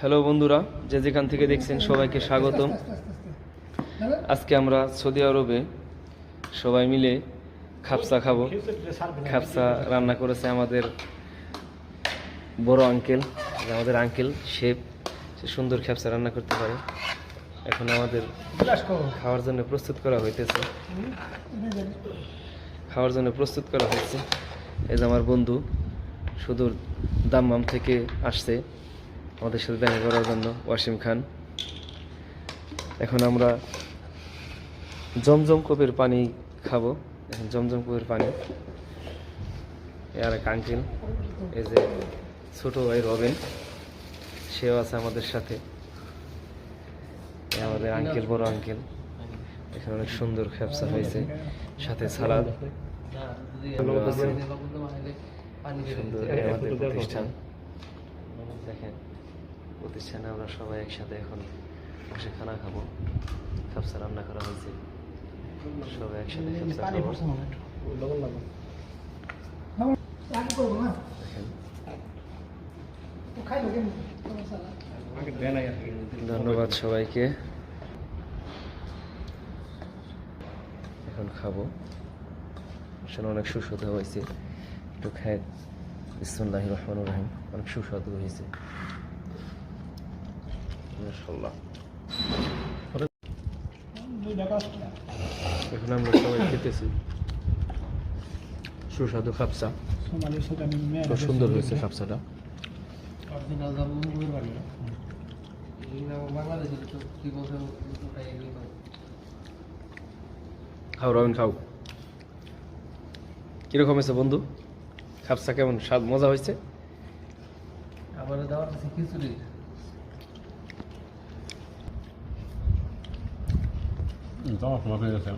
Hello বন্ধুরা, যে যেখান থেকে দেখছেন সবাইকে স্বাগতম। আজকে আমরা সৌদি আরবে সবাই মিলে খাপসা খাবো। খাপসা রান্না করেছে আমাদের বড় আঙ্কেল, আমাদের আঙ্কেল শেফ। সে সুন্দর খাপসা রান্না করতে পারে। এখন আমাদের খাওয়ার জন্য প্রস্তুত করা হইতেছে। এই যে আমার বন্ধু সুদূর দাম্মাম থেকে আসছে আমাদের সাথে দেখা করার জন্য, ওয়াসিম খান। এখন আমরা জমজম কূপের পানি খাবো। এখন জমজম কূপের পানি। আর এক আঙ্কেল, এই যে ছোট ভাই রবেন, সেও আছে আমাদের সাথে। আমাদের আঙ্কেল, বড় আঙ্কেল। এখানে অনেক সুন্দর খাপসা হয়েছে, সাথে সালাদ। সুন্দর আমাদের প্রতিষ্ঠান। দেখেন, প্রতিষ্ঠানে আমরা সবাই একসাথে এখন বসে খানা খাবো। খাপসা রান্না করা হয়েছে, সবাই একসাথে খাপসা খাবো। দেখেন, ধন্যবাদ সবাইকে। এখন খাবো, আসলে অনেক সুস্বাদু হয়েছে। একটু খাই। বিসমিল্লাহির রহমানির রহিম। অনেক সুস্বাদু হয়েছে মাশাআল্লাহ। এখন আমরা সবাই খেতেছি সুস্বাদু খাপসা। খুব সুন্দর হয়েছে খাপসাটা। খাও রবিন, খাও। কিরকম হয়েছে বন্ধু খাপসা? কেমন স্বাদ, মজা হয়েছে? আবার দাওয়াত আছে খিচুড়ি। দাওয়াত মজা হয়েছে।